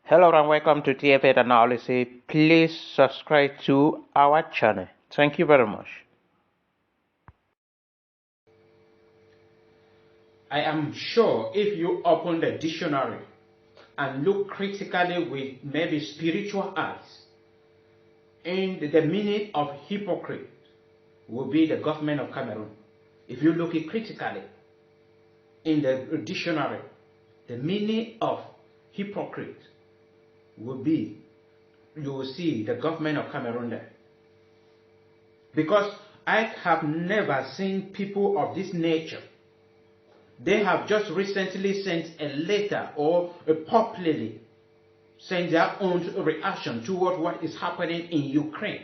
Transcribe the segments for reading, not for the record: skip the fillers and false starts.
Hello and welcome to TFA Analysis. Please subscribe to our channel. Thank you very much. I am sure if you open the dictionary and look critically with maybe spiritual eyes, and the meaning of hypocrite will be the government of Cameroon. If you look it critically in the dictionary, the meaning of hypocrite will be, you will see the government of Cameroon there. Because I have never seen people of this nature. They have just recently sent a letter or publicly sent their own reaction toward what is happening in Ukraine.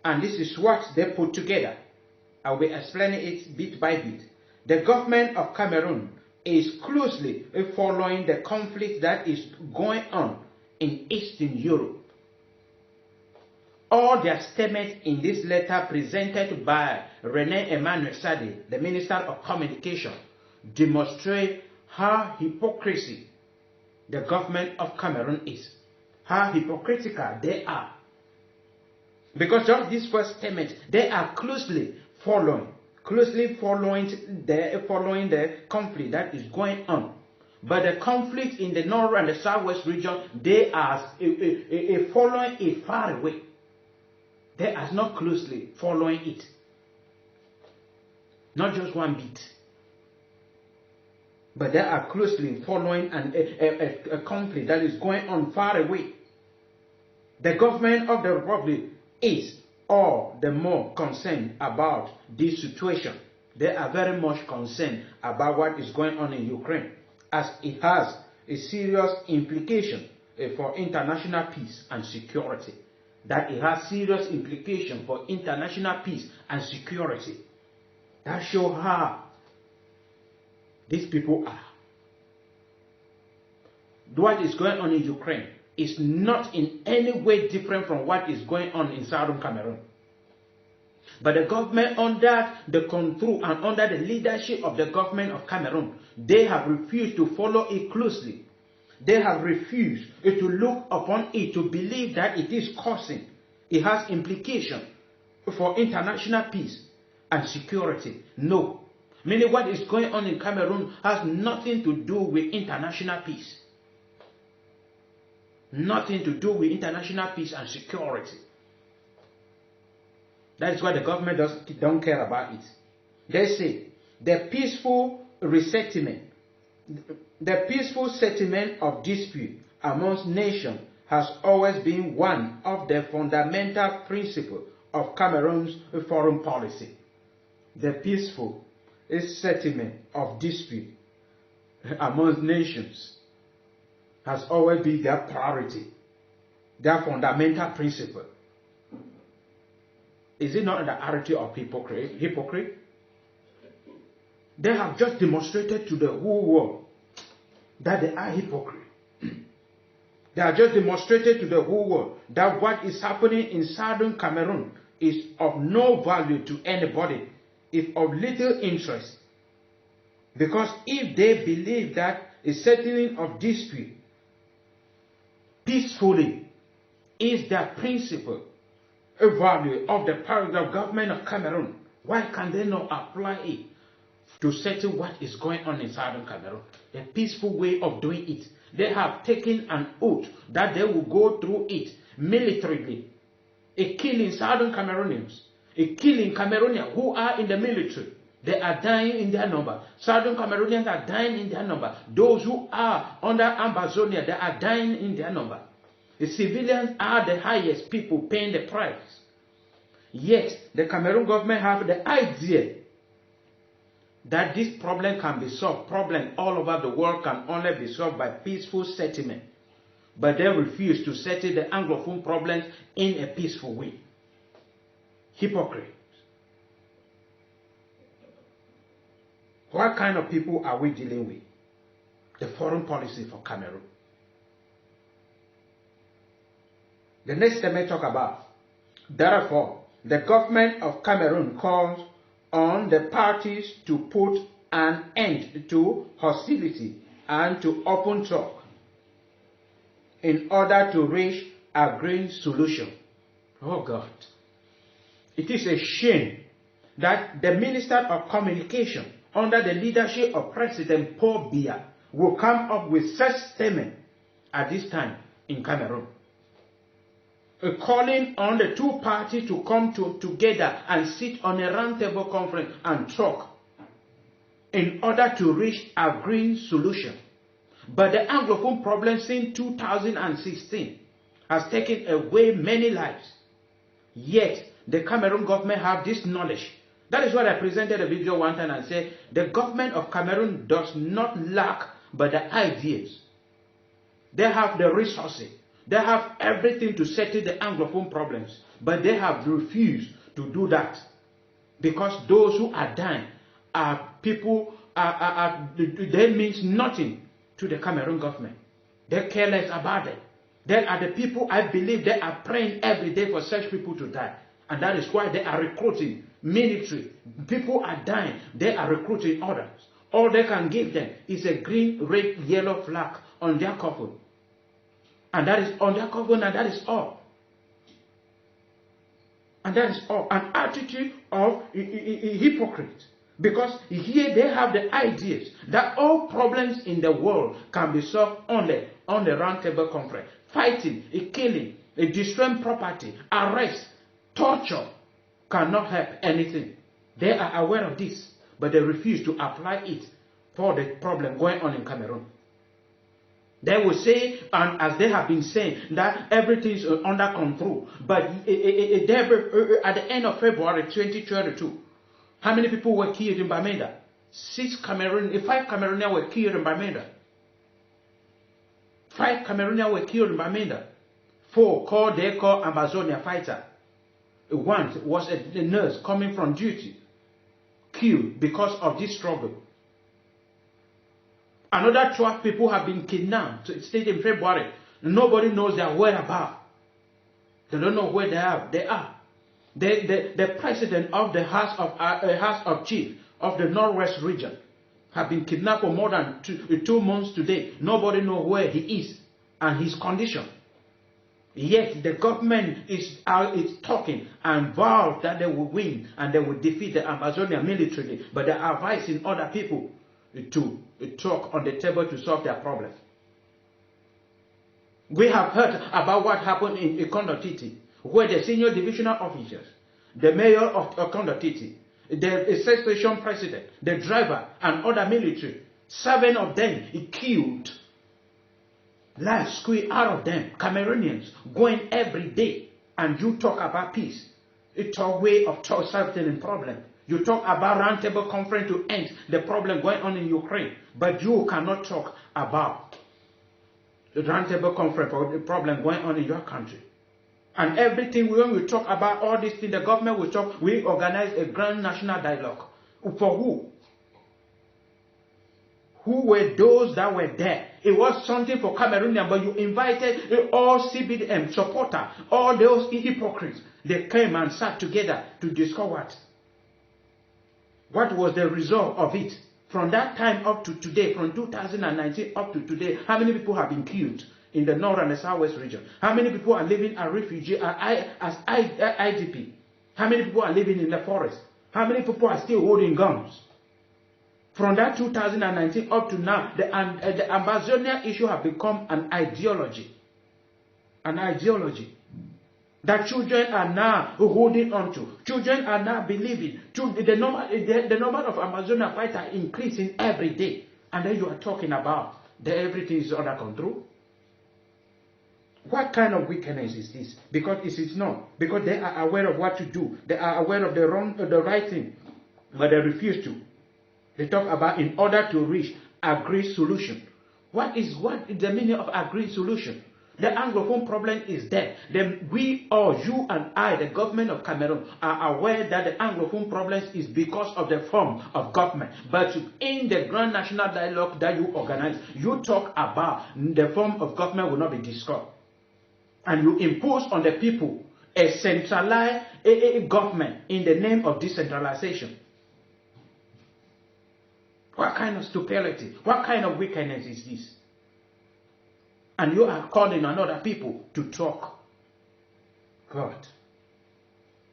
And this is what they put together. I will be explaining it bit by bit. The government of Cameroon is closely following the conflict that is going on in Eastern Europe. All their statements in this letter presented by René Emmanuel Sadi, the Minister of Communication, demonstrate how hypocrisy the government of Cameroon is, how hypocritical they are. Because of this first statement, they are closely following the conflict that is going on. But the conflict in the north and the southwest region, they are following it far away. They are not closely following it. Not just one bit. But they are closely following a conflict that is going on far away. The government of the Republic is all the more concerned about this situation. They are very much concerned about what is going on in Ukraine, as it has a serious implication for international peace and security. That it has serious implication for international peace and security. That shows how these people are. What is going on in Ukraine is not in any way different from what is going on in southern Cameroon. But the government under the control and under the leadership of the government of Cameroon, they have refused to follow it closely. They have refused to look upon it, to believe that it is causing, it has implication for international peace and security. No. Meaning what is going on in Cameroon has nothing to do with international peace. Nothing to do with international peace and security. That is why the government don't care about it. They say the peaceful resettlement, the peaceful settlement of dispute amongst nations has always been one of the fundamental principles of Cameroon's foreign policy. The peaceful settlement of dispute amongst nations has always been their priority, their fundamental principle. Is it not the attitude of hypocrite? They have just demonstrated to the whole world that they are hypocrite. They have just demonstrated to the whole world that what is happening in southern Cameroon is of no value to anybody, is of little interest. Because if they believe that a settling of dispute peacefully is their principle, a value of the government of Cameroon, why can they not apply it to settle what is going on in southern Cameroon? A peaceful way of doing it. They have taken an oath that they will go through it militarily. A killing southern Cameroonians, a killing Cameroonians who are in the military. They are dying in their number. Southern Cameroonians are dying in their number. Those who are under Ambazonia, they are dying in their number. The civilians are the highest people paying the price. Yet, the Cameroon government have the idea that this problem can be solved. Problem all over the world can only be solved by peaceful settlement. But they refuse to settle the Anglophone problems in a peaceful way. Hypocrites. What kind of people are we dealing with? The foreign policy for Cameroon. The next statement talk about, therefore, the government of Cameroon calls on the parties to put an end to hostility and to open talk in order to reach a green solution. Oh God. It is a shame that the Minister of Communication under the leadership of President Paul Biya will come up with such statement at this time in Cameroon. Calling on the two parties to come together and sit on a roundtable conference and talk in order to reach a green solution. But the Anglophone problem since 2016 has taken away many lives. Yet, the Cameroon government have this knowledge. That is why I presented a video one time and said, the government of Cameroon does not lack but the ideas. They have the resources. They have everything to settle the Anglophone problems. But they have refused to do that. Because those who are dying are people, they means nothing to the Cameroon government. They're careless about it. They are the people, I believe, they are praying every day for such people to die. And that is why they are recruiting military. People are dying. They are recruiting others. All they can give them is a green, red, yellow flag on their coffin. And that is on their coffin, and that is all. And that is all. An attitude of hypocrite. Because here they have the ideas that all problems in the world can be solved only on the roundtable conference. Fighting, killing, destroying property, arrest, torture cannot help anything. They are aware of this, but they refuse to apply it for the problem going on in Cameroon. They will say, and as they have been saying, that everything is under control. But at the end of February 2022, how many people were killed in Bamenda? 5 Cameroonians were killed in Bamenda. 5 Cameroonians were killed in Bamenda. 4 they call Amazonia fighter. One was a nurse coming from duty, killed because of this struggle. Another 12 people have been kidnapped. It stayed in February. Nobody knows their whereabouts. They don't know where they are. The president of the House of Chiefs of the Northwest region have been kidnapped for more than 2 months today. Nobody knows where he is and his condition. Yet the government is talking and vows that they will win and they will defeat the Amazonian militarily. But they are advising other people to talk on the table to solve their problems. We have heard about what happened in Ikondotiti, where the senior divisional officers, the mayor of Ikondotiti, the station president, the driver, and other military, 7 of them killed. Life squeezed out of them. Cameroonians going every day, and you talk about peace. It's a way of solving the problem. You talk about roundtable conference to end the problem going on in Ukraine, but you cannot talk about the roundtable conference for the problem going on in your country. And everything, when we talk about all these things, the government will talk, we organize a grand national dialogue. For who? Who were those that were there? It was something for Cameroonians, but you invited all CBDM supporters, all those hypocrites. They came and sat together to discuss what? What was the result of it? From that time up to today, from 2019 up to today, how many people have been killed in the north and the southwest region? How many people are living as refugees, as IDP? How many people are living in the forest? How many people are still holding guns? From that 2019 up to now, the Amazonia issue has become an ideology. An ideology that children are now holding on to. Children are now believing. The number of Amazonia fighters increasing every day. And then you are talking about that everything is under control. What kind of wickedness is this? Because it is not. Because they are aware of what to do. They are aware of the right thing. But they refuse to. They talk about in order to reach agreed solution. What is the meaning of agreed solution? The Anglophone problem is there. Then we all, you and I, the government of Cameroon, are aware that the Anglophone problem is because of the form of government. But in the Grand National Dialogue that you organize, you talk about the form of government will not be discussed. And you impose on the people a centralized government in the name of decentralization. What kind of stupidity? What kind of wickedness is this? And you are calling on other people to talk. God.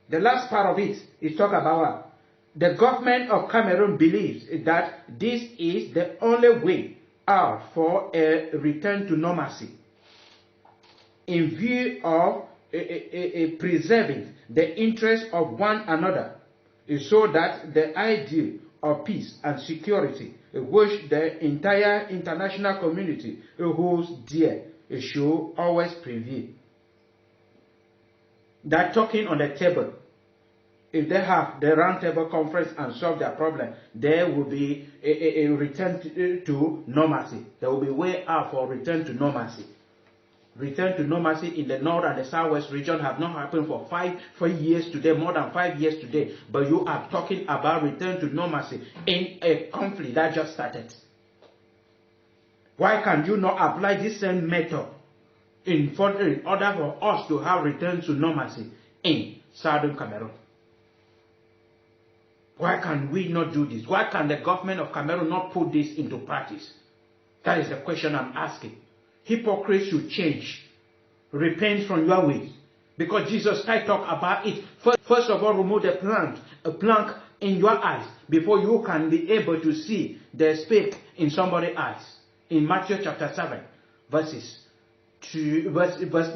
The last part of it is talk about what? The government of Cameroon believes that this is the only way out for a return to normalcy in view of preserving the interests of one another, so that the ideal of peace and security, which the entire international community holds dear, should always prevail. That talking on the table, if they have the round table conference and solve their problem, there will be a return to normalcy. There will be way out for return to normalcy. Return to normalcy in the north and the southwest region have not happened for 5 years today, more than 5 years today. But you are talking about return to normalcy in a conflict that just started. Why can you not apply this same method in order for us to have return to normalcy in southern Cameroon? Why can we not do this? Why can the government of Cameroon not put this into practice? That is the question I'm asking. Hypocrites should change. Repent from your ways. Because Jesus Christ talked about it. First of all, remove the plank in your eyes before you can be able to see the speck in somebody's eyes. In Matthew chapter 7,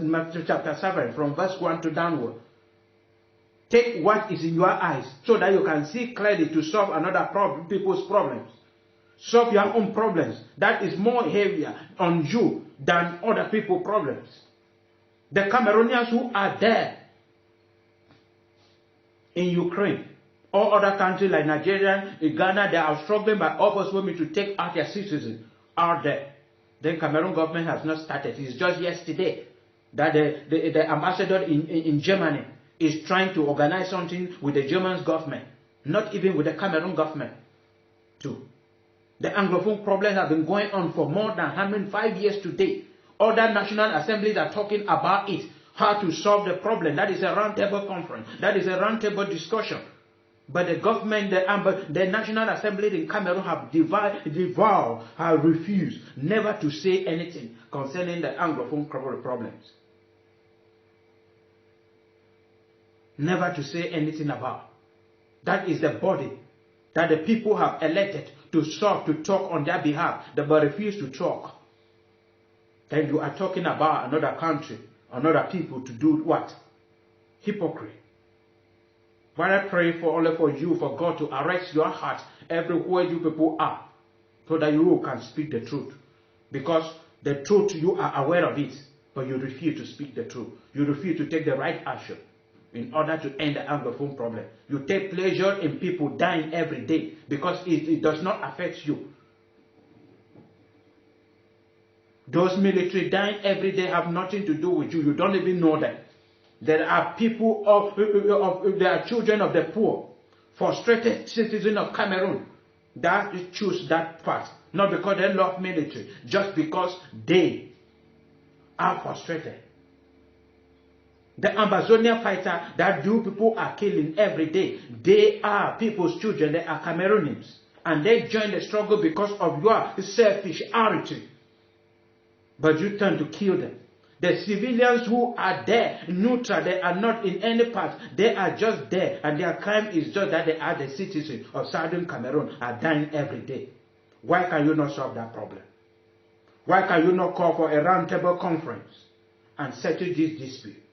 Matthew chapter 7, from verse 1 to downward. Take what is in your eyes so that you can see clearly to solve another people's problems. Solve your own problems. That is more heavier on you than other people's problems. The Cameroonians who are there in Ukraine or other countries like Nigeria, Ghana, they are struggling by all possible means to take out their citizens out there. The Cameroon government has not started. It's just yesterday that the ambassador in Germany is trying to organize something with the German government, not even with the Cameroon government too. The Anglophone problems have been going on for more than 5 years today. Other national assemblies are talking about it, how to solve the problem. That is a roundtable conference. That is a roundtable discussion. But the government, the National Assembly in Cameroon have have refused never to say anything concerning the Anglophone problems. Never to say anything about. That is the body that the people have elected to talk on their behalf, but refuse to talk. Then you are talking about another country, another people to do what? Hypocrite. But I pray only for you, for God to arrest your heart everywhere you people are, so that you can speak the truth. Because the truth, you are aware of it, but you refuse to speak the truth. You refuse to take the right action in order to end the Anglophone problem. You take pleasure in people dying every day because it does not affect you. Those military dying every day have nothing to do with you. You don't even know them. There are people there are children of the poor, frustrated citizens of Cameroon that choose that path. Not because they love military, just because they are frustrated. The Amazonian fighter that you people are killing every day, they are people's children, they are Cameroonians. And they join the struggle because of your selfish attitude. But you turn to kill them. The civilians who are there, neutral, they are not in any part. They are just there. And their crime is just that they are the citizens of Southern Cameroon are dying every day. Why can you not solve that problem? Why can you not call for a roundtable conference and settle this dispute?